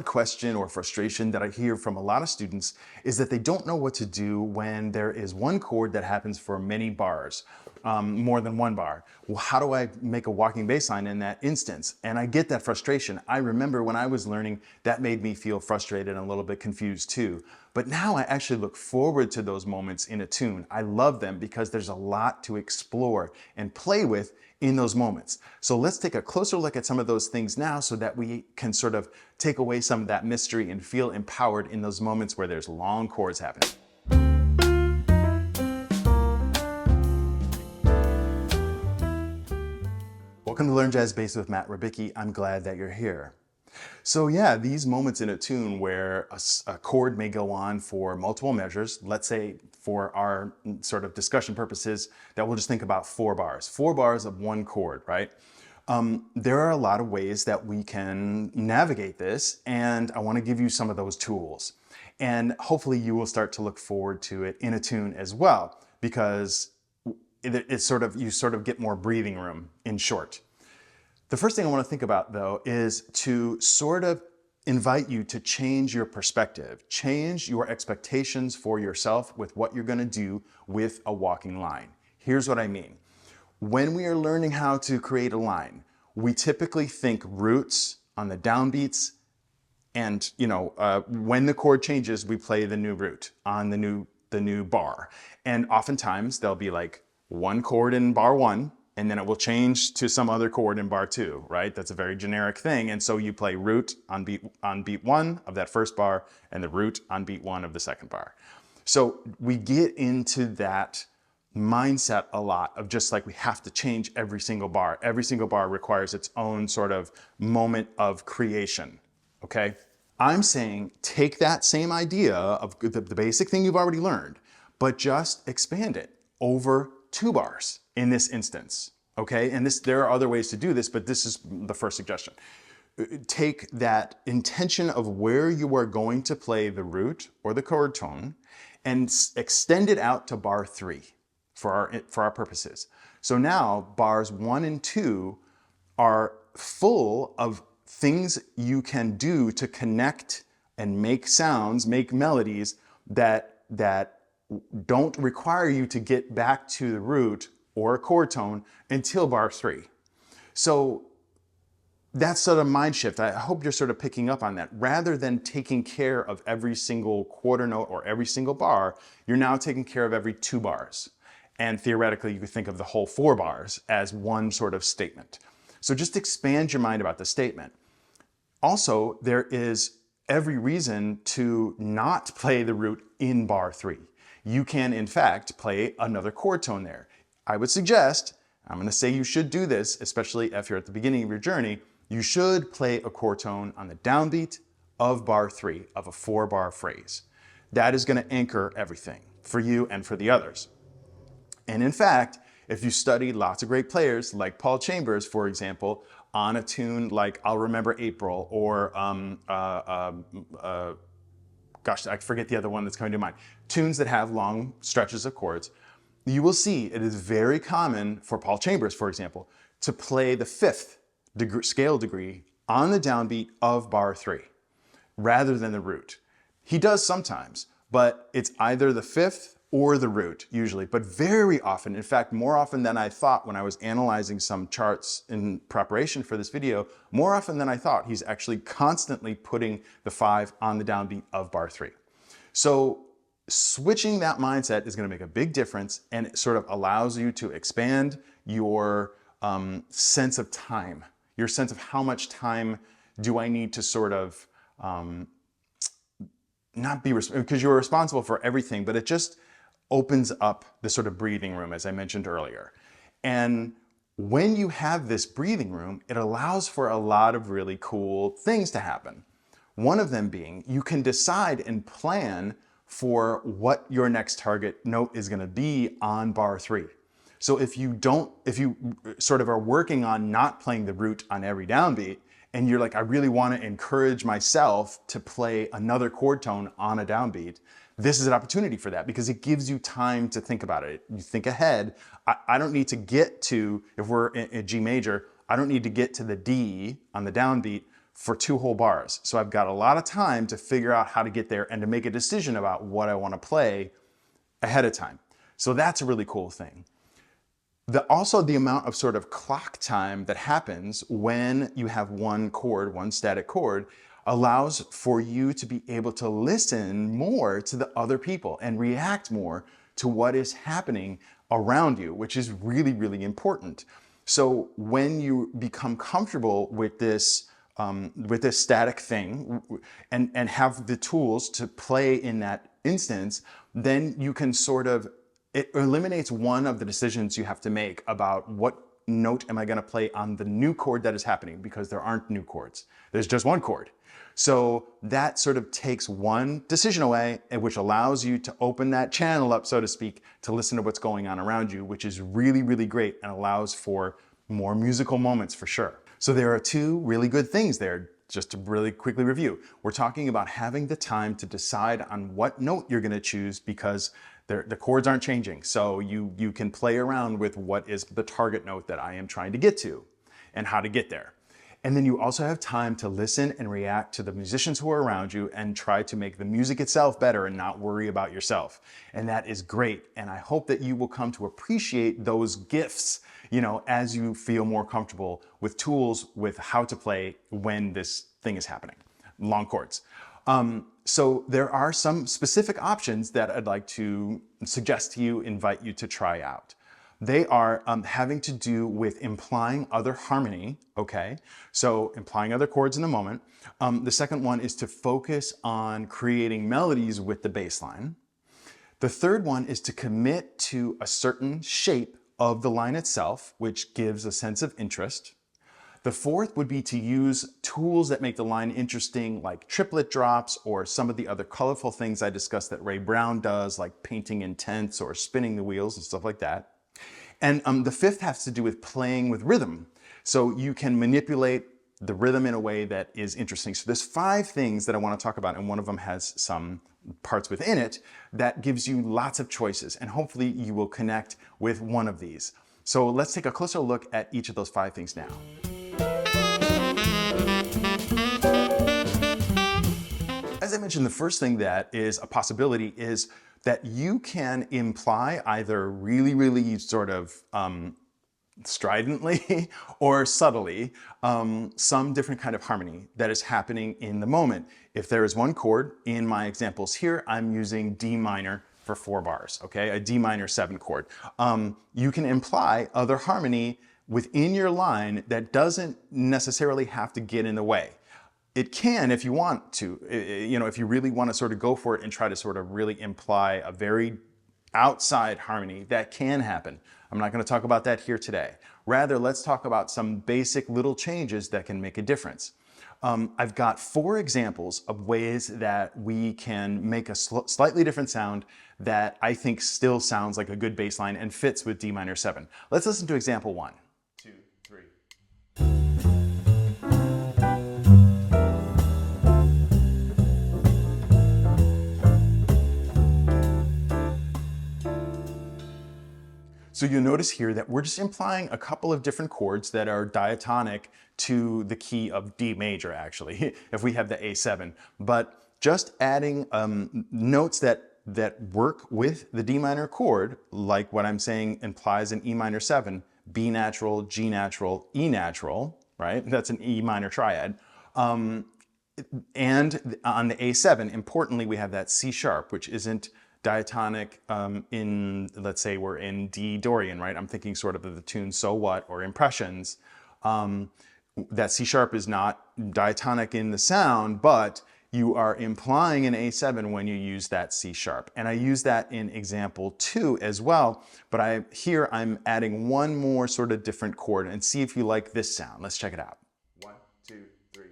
question or frustration that I hear from a lot of students is that they don't know what to do when there is one chord that happens for many bars, more than one bar. Well, how do I make a walking bass line in that instance? And I get that frustration. I remember when I was learning, that made me feel frustrated and a little bit confused too. But now I actually look forward to those moments in a tune. I love them because there's a lot to explore and play with in those moments. So let's take a closer look at some of those things now so that we can sort of take away some of that mystery and feel empowered in those moments where there's long chords happening. Welcome to Learn Jazz Bass with Matt Rabicki. I'm glad that you're here. So yeah, these moments in a tune where a chord may go on for multiple measures, let's say for our sort of discussion purposes that we'll just think about 4 bars of one chord, right? There are a lot of ways that we can navigate this, and I want to give you some of those tools. And hopefully you will start to look forward to it in a tune as well, because you sort of get more breathing room, in short. The first thing I want to think about, though, is to sort of invite you to change your perspective, change your expectations for yourself with what you're going to do with a walking line. Here's what I mean. When we are learning how to create a line, we typically think roots on the downbeats, and when the chord changes, we play the new root on the new bar. And oftentimes there'll be like one chord in bar 1, and then it will change to some other chord in bar 2, right? That's a very generic thing. And so you play root on beat 1 of that first bar and the root on beat 1 of the second bar. So we get into that mindset a lot of just like we have to change every single bar. Every single bar requires its own sort of moment of creation, okay? I'm saying take that same idea of the basic thing you've already learned, but just expand it over 2 bars in this instance, okay? And there are other ways to do this, but this is the first suggestion. Take that intention of where you are going to play the root or the chord tone and extend it out to bar 3 for our purposes. So now bars 1 and 2 are full of things you can do to connect and make sounds, make melodies that don't require you to get back to the root or a chord tone until bar 3. So that's sort of mind shift. I hope you're sort of picking up on that. Rather than taking care of every single quarter note or every single bar, you're now taking care of every 2 bars. And theoretically, you could think of the whole 4 bars as one sort of statement. So just expand your mind about the statement. Also, there is every reason to not play the root in bar 3. You can, in fact, play another chord tone there. I would suggest, I'm going to say you should do this, especially if you're at the beginning of your journey, you should play a chord tone on the downbeat of bar 3 of a 4-bar phrase. That is going to anchor everything for you and for the others. And in fact, if you study lots of great players like Paul Chambers, for example, on a tune like I'll Remember April or gosh, I forget the other one that's coming to mind. Tunes that have long stretches of chords, you will see it is very common for Paul Chambers, for example, to play the 5th scale degree on the downbeat of bar 3 rather than the root. He does sometimes, but it's either the 5th or the root usually, but very often, in fact, more often than I thought when I was analyzing some charts in preparation for this video, more often than I thought, he's actually constantly putting the 5 on the downbeat of bar 3. So switching that mindset is going to make a big difference, and it sort of allows you to expand your sense of time, your sense of how much time do I need to sort of not be, because you're responsible for everything, but it just opens up the sort of breathing room, as I mentioned earlier. And when you have this breathing room, it allows for a lot of really cool things to happen. One of them being you can decide and plan for what your next target note is going to be on bar 3. So if you sort of are working on not playing the root on every downbeat, and you're like, I really want to encourage myself to play another chord tone on a downbeat, this is an opportunity for that because it gives you time to think about it. You think ahead. I don't need to get to, if we're in G major, I don't need to get to the D on the downbeat for 2 whole bars. So I've got a lot of time to figure out how to get there and to make a decision about what I want to play ahead of time. So that's a really cool thing. Also the amount of sort of clock time that happens when you have one chord, one static chord, allows for you to be able to listen more to the other people and react more to what is happening around you, which is really, really important. So when you become comfortable with this static thing and have the tools to play in that instance, then you can sort of, it eliminates one of the decisions you have to make about what note am I going to play on the new chord that is happening, because there aren't new chords. There's just one chord. So that sort of takes one decision away, which allows you to open that channel up, so to speak, to listen to what's going on around you, which is really, really great and allows for more musical moments for sure. So there are 2 really good things there. Just to really quickly review, we're talking about having the time to decide on what note you're going to choose, because the chords aren't changing. So you can play around with what is the target note that I am trying to get to and how to get there. And then you also have time to listen and react to the musicians who are around you and try to make the music itself better and not worry about yourself. And that is great. And I hope that you will come to appreciate those gifts, you know, as you feel more comfortable with tools with how to play when this thing is happening, long chords. So there are some specific options that I'd like to suggest to you, invite you to try out. They are having to do with implying other harmony, okay? So implying other chords in a moment. The second one is to focus on creating melodies with the bass line. The third one is to commit to a certain shape of the line itself, which gives a sense of interest. The fourth would be to use tools that make the line interesting, like triplet drops or some of the other colorful things I discussed that Ray Brown does, like painting intents or spinning the wheels and stuff like that. And the fifth has to do with playing with rhythm. So you can manipulate the rhythm in a way that is interesting. So there's 5 things that I want to talk about, and one of them has some parts within it that gives you lots of choices, and hopefully you will connect with one of these. So let's take a closer look at each of those 5 things now. As I mentioned, the first thing that is a possibility is that you can imply either really, really sort of stridently or subtly some different kind of harmony that is happening in the moment. If there is one chord, in my examples here, I'm using D minor for 4 bars, okay? A D minor 7 chord. You can imply other harmony within your line that doesn't necessarily have to get in the way. It can if you want to, you know, if you really want to sort of go for it and try to sort of really imply a very outside harmony, that can happen. I'm not going to talk about that here today. Rather, let's talk about some basic little changes that can make a difference. I've got 4 examples of ways that we can make a slightly different sound that I think still sounds like a good bass line and fits with D minor 7. Let's listen to example 1. 2, 3. So you'll notice here that we're just implying a couple of different chords that are diatonic to the key of D major, actually, if we have the A7. But just adding notes that work with the D minor chord, like what I'm saying implies an E minor 7, B natural, G natural, E natural, right? That's an E minor triad. And on the A7, importantly, we have that C sharp, which isn't diatonic in, let's say we're in D Dorian, right? I'm thinking sort of the tune So What or Impressions. That C sharp is not diatonic in the sound, but you are implying an A7 when you use that C sharp. And I use that in example 2 as well, but here I'm adding one more sort of different chord, and see if you like this sound. Let's check it out. 1, 2, 3.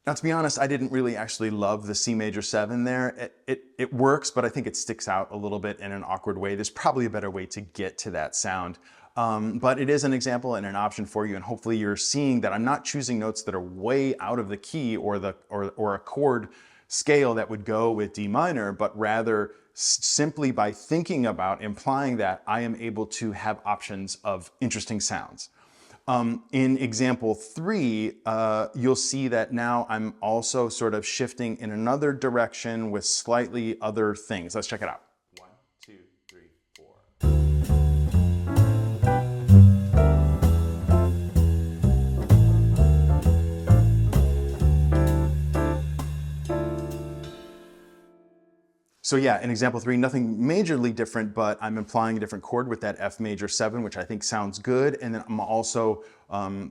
Now, to be honest, I didn't really actually love the C major 7 there. It works, but I think it sticks out a little bit in an awkward way. There's probably a better way to get to that sound. But it is an example and an option for you, and hopefully you're seeing that I'm not choosing notes that are way out of the key or a chord scale that would go with D minor, but rather simply by thinking about implying that, I am able to have options of interesting sounds. In example 3, you'll see that now I'm also sort of shifting in another direction with slightly other things. Let's check it out. 1, 2, 3, 4. So yeah, in example 3, nothing majorly different, but I'm implying a different chord with that F major 7, which I think sounds good. And then I'm also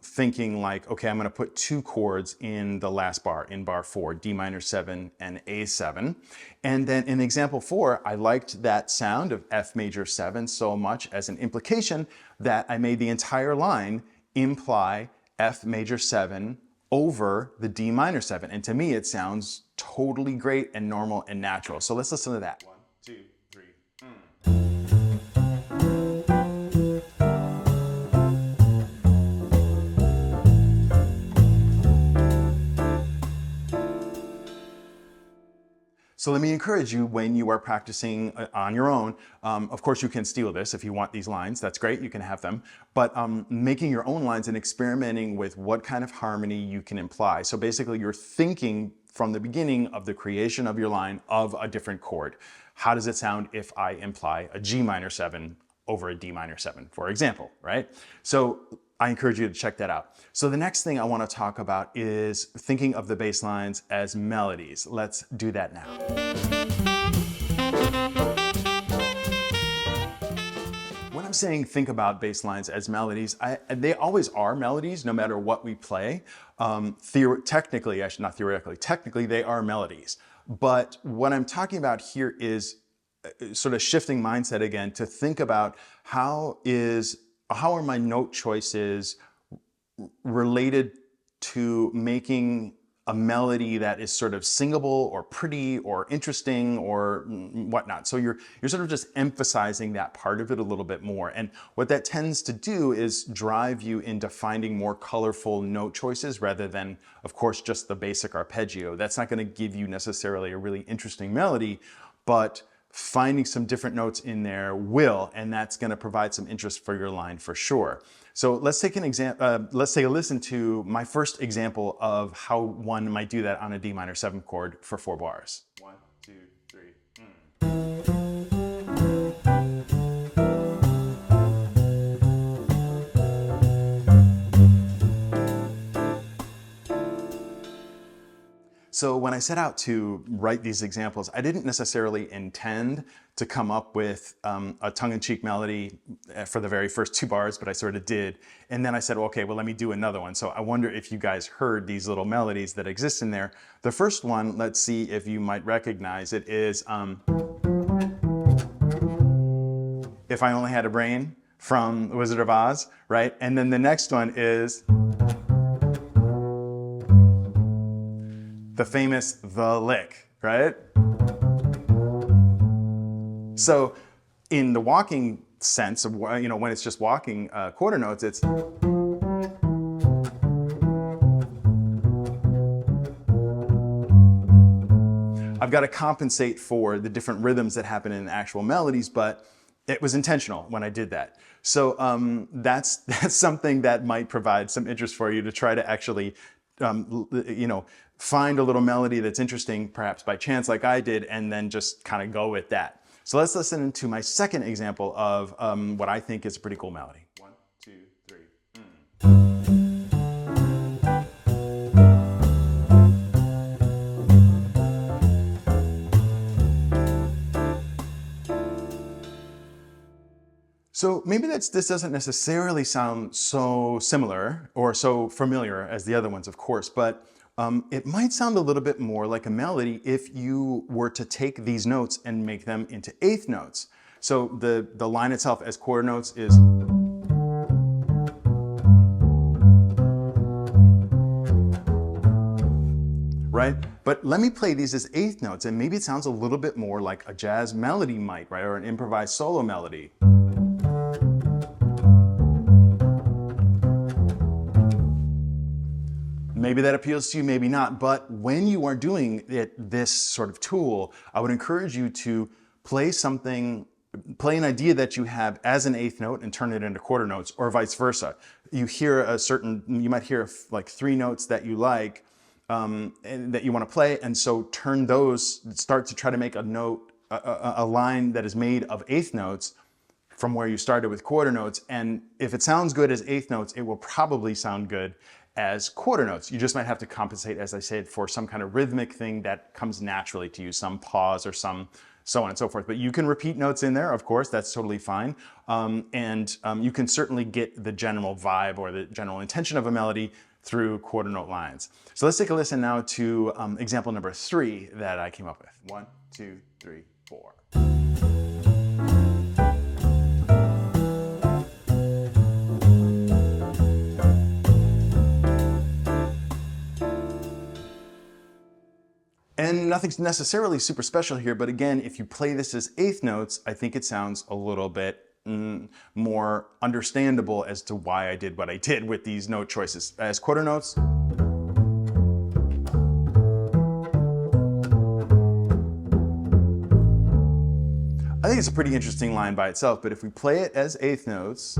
thinking like, okay, I'm going to put 2 chords in the last bar, in bar 4, D minor 7 and A7. And then in example 4, I liked that sound of F major 7 so much as an implication that I made the entire line imply F major 7 over the D minor 7. And to me, it sounds totally great and normal and natural. So let's listen to that. 1, 2, 3. So let me encourage you when you are practicing on your own, of course you can steal this if you want these lines, that's great, you can have them, but making your own lines and experimenting with what kind of harmony you can imply. So basically you're thinking from the beginning of the creation of your line of a different chord. How does it sound if I imply a G minor 7 over a D minor 7, for example, right? So I encourage you to check that out. So the next thing I want to talk about is thinking of the bass lines as melodies. Let's do that now. When I'm saying think about bass lines as melodies, they always are melodies no matter what we play. Technically they are melodies. But what I'm talking about here is sort of shifting mindset again to think about how are my note choices related to making a melody that is sort of singable or pretty or interesting or whatnot. So you're sort of just emphasizing that part of it a little bit more. And what that tends to do is drive you into finding more colorful note choices rather than, of course, just the basic arpeggio. That's not going to give you necessarily a really interesting melody, but finding some different notes in there will, and that's going to provide some interest for your line for sure. So let's take an example. Let's take a listen to my first example of how one might do that on a D minor 7 chord for 4 bars. 1, 2, 3. So when I set out to write these examples, I didn't necessarily intend to come up with a tongue-in-cheek melody for the very first 2 bars, but I sort of did. And then I said, okay, well, let me do another one. So I wonder if you guys heard these little melodies that exist in there. The first one, let's see if you might recognize it, is If I Only Had a Brain from The Wizard of Oz, right? And then the next one is the famous The Lick, right? So in the walking sense of, when it's just walking quarter notes, it's I've got to compensate for the different rhythms that happen in actual melodies, but it was intentional when I did that. So that's something that might provide some interest for you to try to actually find a little melody that's interesting, perhaps by chance like I did, and then just kind of go with that. So let's listen to my second example of what I think is a pretty cool melody. 1, 2, 3. So maybe this doesn't necessarily sound so similar or so familiar as the other ones, of course, but it might sound a little bit more like a melody if you were to take these notes and make them into eighth notes. So the line itself as quarter notes is right? But let me play these as eighth notes and maybe it sounds a little bit more like a jazz melody might, right? Or an improvised solo melody. Maybe that appeals to you, maybe not. But when you are doing this sort of tool, I would encourage you to play an idea that you have as an eighth note and turn it into quarter notes, or vice versa. You might hear like 3 notes that you like, and that you want to play, and so start to try to make a note, a line that is made of eighth notes from where you started with quarter notes. And if it sounds good as eighth notes, it will probably sound good as quarter notes. You just might have to compensate, as I said, for some kind of rhythmic thing that comes naturally to you, some pause or some so on and so forth. But you can repeat notes in there, of course, that's totally fine. You can certainly get the general vibe or the general intention of a melody through quarter note lines. So let's take a listen now to example number 3 that I came up with. 1, 2, 3, 4. And nothing's necessarily super special here, but again, if you play this as eighth notes, I think it sounds a little bit more understandable as to why I did what I did with these note choices. As quarter notes, I think it's a pretty interesting line by itself, but if we play it as eighth notes,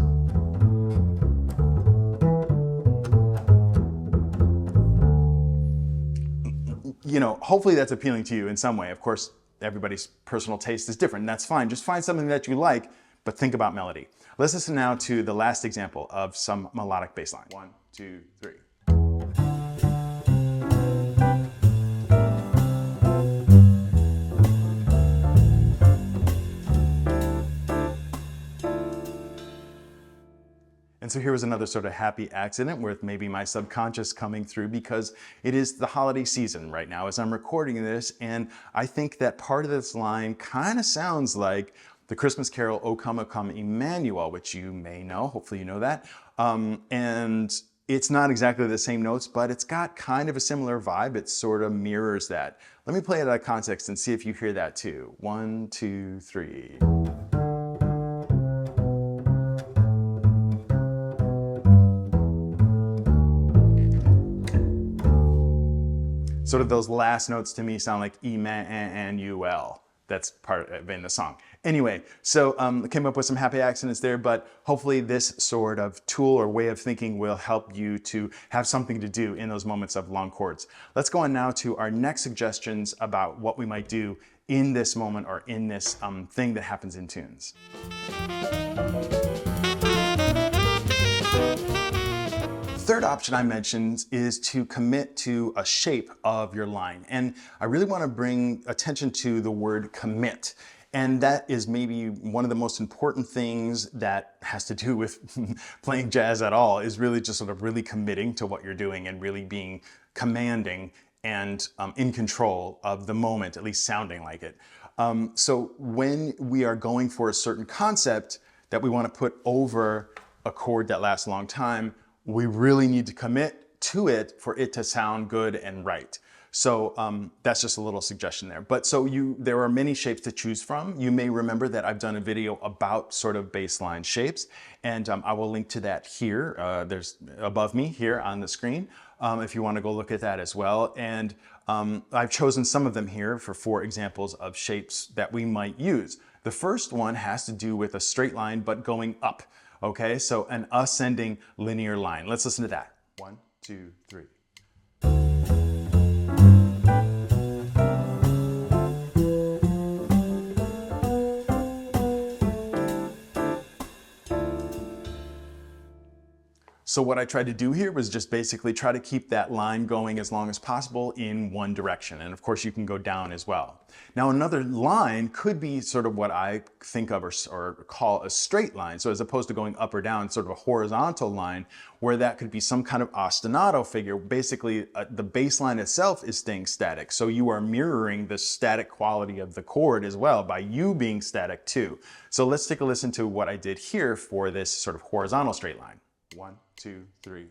hopefully that's appealing to you in some way. Of course, everybody's personal taste is different, and that's fine. Just find something that you like, but think about melody. Let's listen now to the last example of some melodic bass line. 1, 2, 3. And so here was another sort of happy accident with maybe my subconscious coming through, because it is the holiday season right now as I'm recording this, and I think that part of this line kind of sounds like the Christmas carol, O Come, O Come, Emmanuel, which you may know, hopefully you know that. And it's not exactly the same notes, but it's got kind of a similar vibe. It sort of mirrors that. Let me play it out of context and see if you hear that too. 1, 2, 3. Sort of those last notes to me sound like Emmanuel. That's part of in the song. Anyway, so I came up with some happy accidents there, but hopefully this sort of tool or way of thinking will help you to have something to do in those moments of long chords. Let's go on now to our next suggestions about what we might do in this moment or in this thing that happens in tunes. Third option I mentioned is to commit to a shape of your line. And I really want to bring attention to the word commit. And that is maybe one of the most important things that has to do with playing jazz at all, is really just sort of really committing to what you're doing and really being commanding and in control of the moment, at least sounding like it. So when we are going for a certain concept that we want to put over a chord that lasts a long time, we really need to commit to it for it to sound good and right. So that's just a little suggestion there. But so there are many shapes to choose from. You may remember that I've done a video about sort of bass line shapes, and I will link to that here. There's above me here on the screen if you want to go look at that as well. And I've chosen some of them here for 4 examples of shapes that we might use. The first one has to do with a straight line but going up. Okay, so an ascending linear line. Let's listen to that. 1, 2, 3. So what I tried to do here was just basically try to keep that line going as long as possible in one direction. And of course you can go down as well. Now another line could be sort of what I think of or call a straight line. So as opposed to going up or down, sort of a horizontal line, where that could be some kind of ostinato figure. Basically the bass line itself is staying static. So you are mirroring the static quality of the chord as well by you being static too. So let's take a listen to what I did here for this sort of horizontal straight line. 1, 2, 3.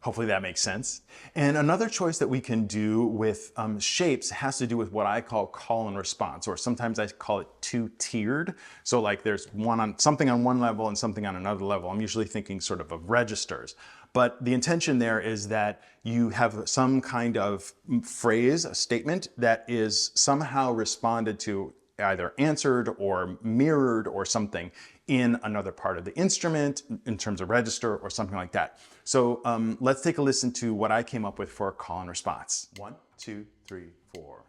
Hopefully that makes sense. And another choice that we can do with shapes has to do with what I call and response, or sometimes I call it two-tiered. So like there's something on one level and something on another level. I'm usually thinking sort of registers. But the intention there is that you have some kind of phrase, a statement that is somehow responded to, either answered or mirrored or something in another part of the instrument in terms of register or something like that. So let's take a listen to what I came up with for call and response. 1, 2, 3, 4.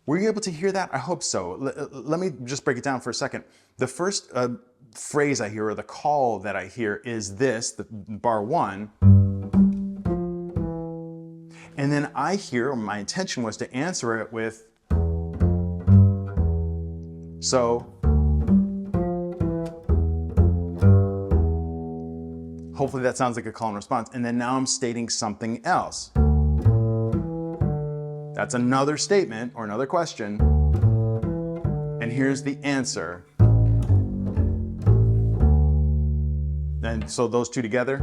Were you able to hear that? I hope so. Let me just break it down for a second. The first phrase I hear, or the call that I hear, is this, the bar 1. And then I hear, or my intention was to answer it with, so. Hopefully that sounds like a call and response. And then now I'm stating something else. That's another statement or another question. And here's the answer. And so those two together.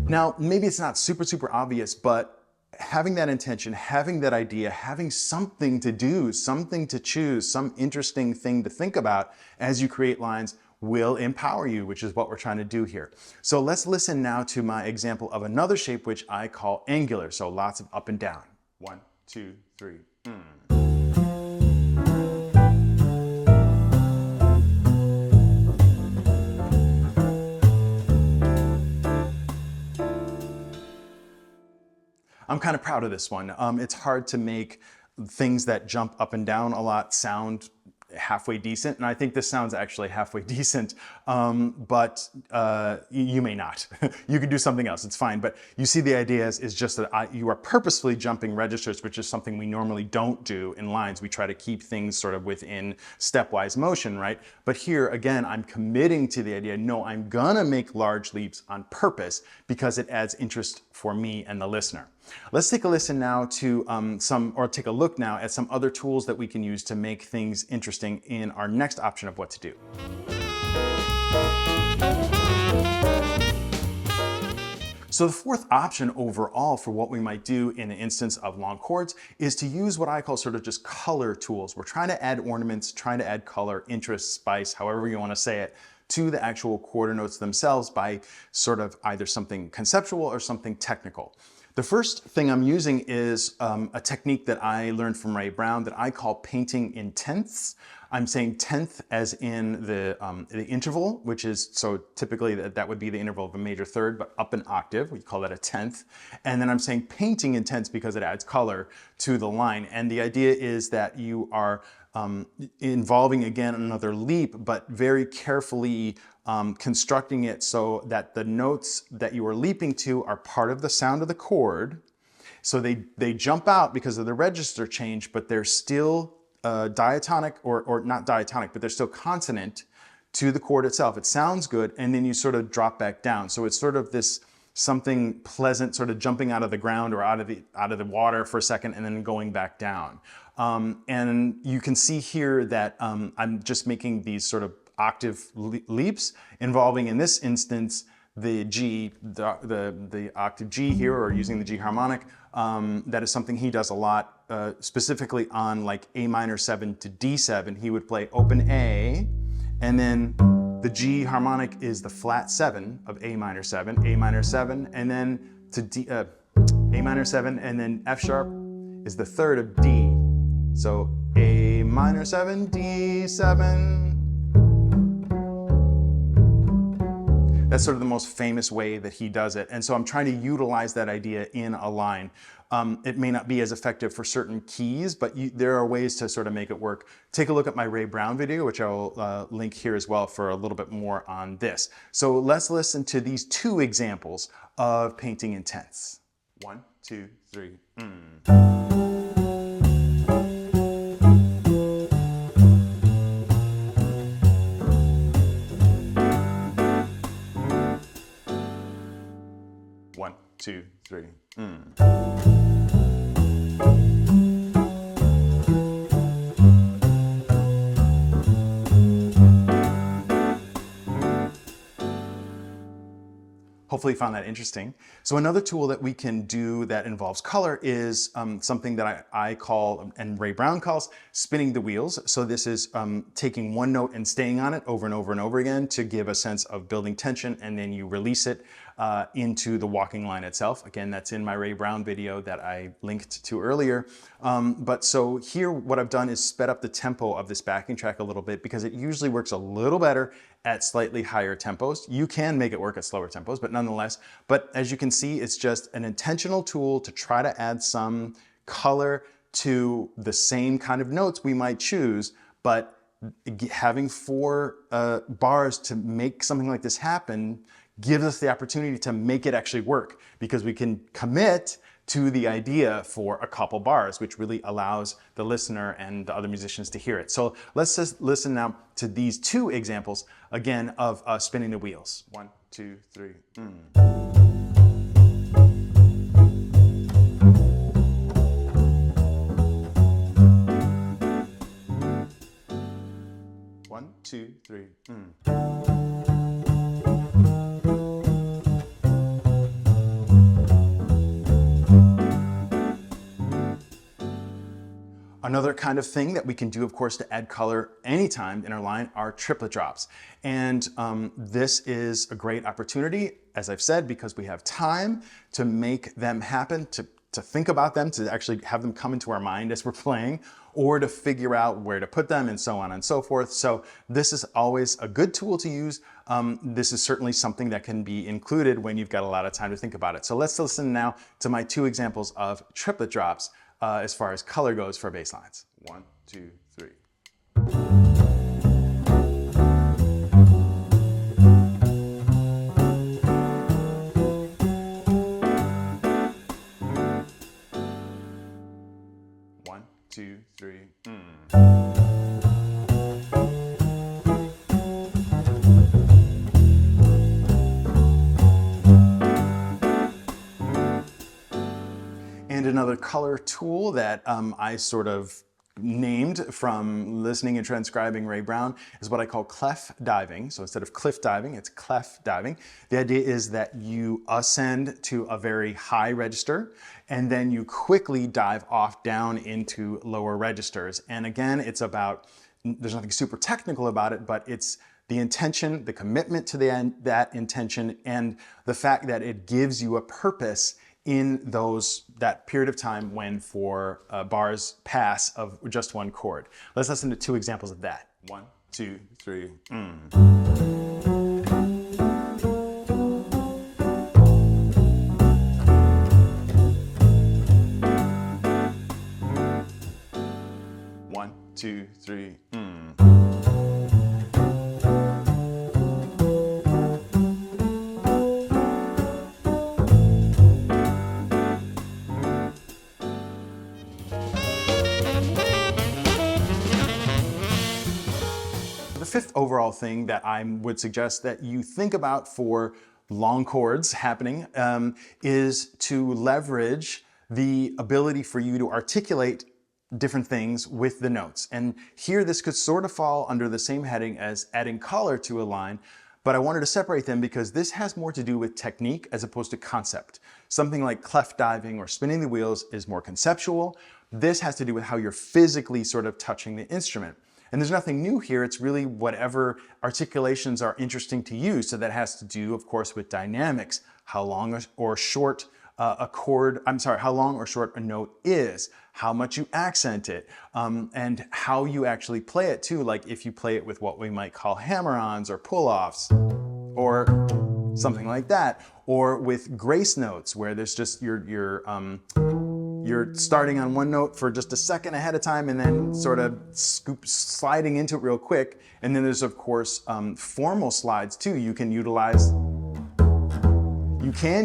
Now, maybe it's not super obvious, but having that intention, having that idea, having something to do, something to choose, some interesting thing to think about as you create lines will empower you, which is what we're trying to do here. So let's listen now to my example of another shape, which I call angular. So lots of up and down. 1, 2, 3. I'm kind of proud of this one. It's hard to make things that jump up and down a lot sound halfway decent, and I think this sounds actually halfway decent, but you may not. You could do something else, it's fine, but you see the idea is just that you are purposefully jumping registers, which is something we normally don't do in lines. We try to keep things sort of within stepwise motion, right? But here, again, I'm committing to the idea, no, I'm gonna make large leaps on purpose because it adds interest for me and the listener. Let's take a listen now to take a look now at some other tools that we can use to make things interesting in our next option of what to do. So the fourth option overall for what we might do in an instance of long chords is to use what I call sort of just color tools. We're trying to add ornaments, trying to add color, interest, spice, however you want to say it, to the actual quarter notes themselves by sort of either something conceptual or something technical. The first thing I'm using is a technique that I learned from Ray Brown that I call painting in tenths. I'm saying tenth as in the interval, which is, so typically that would be the interval of a major third, but up an octave, we call that a tenth. And then I'm saying painting in tenths because it adds color to the line. And the idea is that you are involving, again, another leap, but very carefully constructing it so that the notes that you are leaping to are part of the sound of the chord. So they jump out because of the register change, but they're still diatonic, or not diatonic, but they're still consonant to the chord itself. It sounds good, and then you sort of drop back down. So it's sort of this something pleasant, sort of jumping out of the ground or out of the water for a second and then going back down. And you can see here that I'm just making these sort of octave leaps involving, in this instance, the G, the octave G here, or using the G harmonic. That is something he does a lot, specifically on like A minor 7 to D7. He would play open A, and then the G harmonic is the flat 7 of A minor 7, and then to D, A minor 7, and then F sharp is the third of D. So A minor 7, D7. That's sort of the most famous way that he does it. And so I'm trying to utilize that idea in a line. It may not be as effective for certain keys, but there are ways to sort of make it work. Take a look at my Ray Brown video, which I will link here as well for a little bit more on this. So let's listen to these two examples of painting in tenths. 1, 2, 3. One, two, 3. Hopefully you found that interesting. So another tool that we can do that involves color is something that I call, and Ray Brown calls, spinning the wheels. So this is taking one note and staying on it over and over and over again to give a sense of building tension, and then you release it into the walking line itself. Again, that's in my Ray Brown video that I linked to earlier. But so here what I've done is sped up the tempo of this backing track a little bit because it usually works a little better at slightly higher tempos. You can make it work at slower tempos, but nonetheless. But as you can see, it's just an intentional tool to try to add some color to the same kind of notes we might choose, but having 4 bars to make something like this happen gives us the opportunity to make it actually work, because we can commit to the idea for a couple bars, which really allows the listener and the other musicians to hear it. So let's just listen now to these 2 examples, again, of spinning the wheels. 1, 2, 3. 1, 2, 3. Another kind of thing that we can do, of course, to add color anytime in our line are triplet drops. And this is a great opportunity, as I've said, because we have time to make them happen, to think about them, to actually have them come into our mind as we're playing, or to figure out where to put them, and so on and so forth. So this is always a good tool to use. This is certainly something that can be included when you've got a lot of time to think about it. So let's listen now to my 2 examples of triplet drops as far as color goes for bass lines. 1, 2, 3. One, two, three. And another color tool that I sort of named from listening and transcribing Ray Brown is what I call clef diving. So instead of cliff diving, it's clef diving. The idea is that you ascend to a very high register and then you quickly dive off down into lower registers. And again, it's about, there's nothing super technical about it, but it's the intention, the commitment to that intention, and the fact that it gives you a purpose in that period of time when 4 bars pass of just 1 chord. Let's listen to 2 examples of that. 1, 2, 3. 1, 2, 3. The 5th overall thing that I would suggest that you think about for long chords happening is to leverage the ability for you to articulate different things with the notes. And here this could sort of fall under the same heading as adding color to a line, but I wanted to separate them because this has more to do with technique as opposed to concept. Something like clef diving or spinning the wheels is more conceptual. This has to do with how you're physically sort of touching the instrument. And there's nothing new here. It's really whatever articulations are interesting to you. So that has to do, of course, with dynamics, how long or short how long or short a note is, how much you accent it, and how you actually play it too. Like if you play it with what we might call hammer-ons or pull-offs or something like that, or with grace notes where there's just you're starting on one note for just a second ahead of time and then sort of sliding into it real quick. And then there's, of course, formal slides too. You can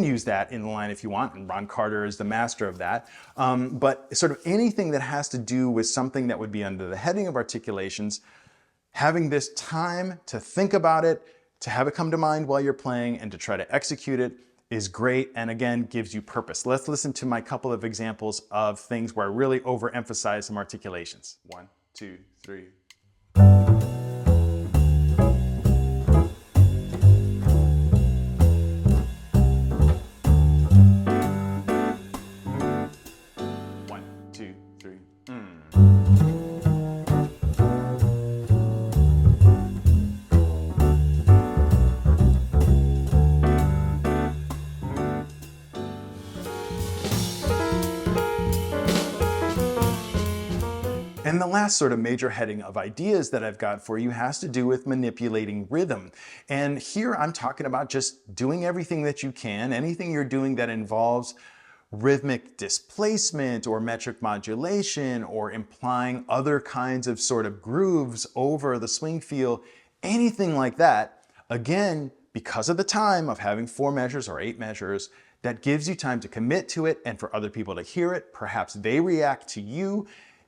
use that in the line if you want, and Ron Carter is the master of that. But sort of anything that has to do with something that would be under the heading of articulations, having this time to think about it, to have it come to mind while you're playing and to try to execute it is great and again gives you purpose. Let's listen to my couple of examples of things where I really overemphasize some articulations. 1, 2, 3. And the last sort of major heading of ideas that I've got for you has to do with manipulating rhythm. And here I'm talking about just doing everything that you can, anything you're doing that involves rhythmic displacement or metric modulation or implying other kinds of sort of grooves over the swing feel, anything like that. Again, because of the time of having 4 measures or 8 measures, that gives you time to commit to it and for other people to hear it. Perhaps they react to you.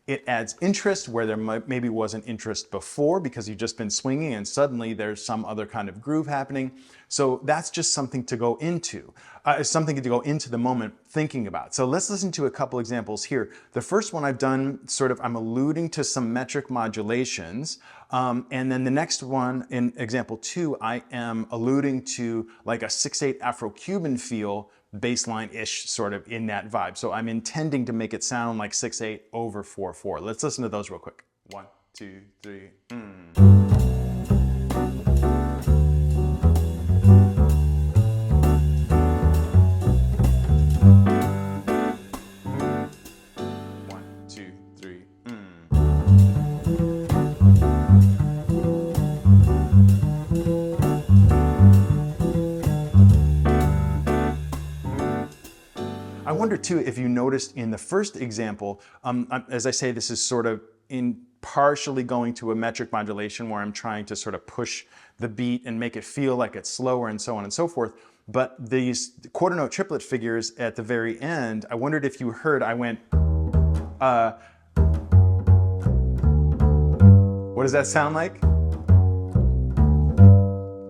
It adds interest where there maybe wasn't interest before because you've just been swinging and suddenly there's some other kind of groove happening. So that's just something to go into, the moment thinking about. So let's listen to a couple examples here. The first one I've done I'm alluding to some metric modulations. And then the next one in example 2, I am alluding to like a 6/8 Afro-Cuban feel, baseline-ish sort of in that vibe. So I'm intending to make it sound like 6/8 over 4/4. Let's listen to those real quick. 1, 2, 3. I wonder too if you noticed in the first example, as I say, this is sort of partially going to a metric modulation where I'm trying to sort of push the beat and make it feel like it's slower and so on and so forth. But these quarter note triplet figures at the very end, I wondered if you heard, I went, what does that sound like?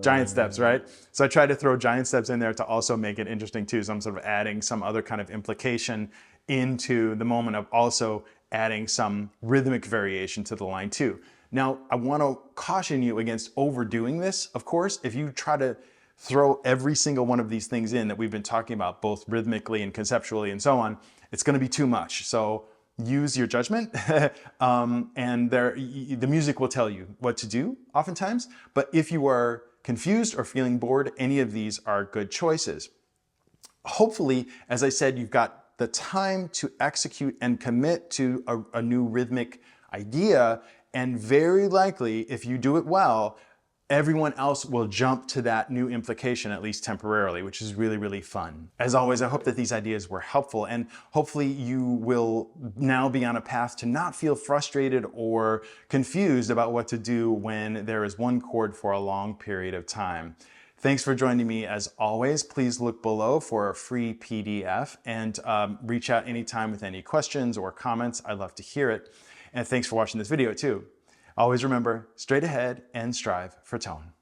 Giant steps, right? So I tried to throw giant steps in there to also make it interesting too. So I'm sort of adding some other kind of implication into the moment of also adding some rhythmic variation to the line too. Now, I want to caution you against overdoing this. Of course, if you try to throw every single one of these things in that we've been talking about, both rhythmically and conceptually and so on, it's going to be too much. So use your judgment, and the music will tell you what to do oftentimes. But if you are confused or feeling bored, any of these are good choices. Hopefully, as I said, you've got the time to execute and commit to a new rhythmic idea, and very likely, if you do it well, everyone else will jump to that new implication, at least temporarily, which is really, really fun. As always, I hope that these ideas were helpful, and hopefully you will now be on a path to not feel frustrated or confused about what to do when there is one chord for a long period of time. Thanks for joining me as always. Please look below for a free PDF and reach out anytime with any questions or comments. I'd love to hear it. And thanks for watching this video too. Always remember, straight ahead and strive for tone.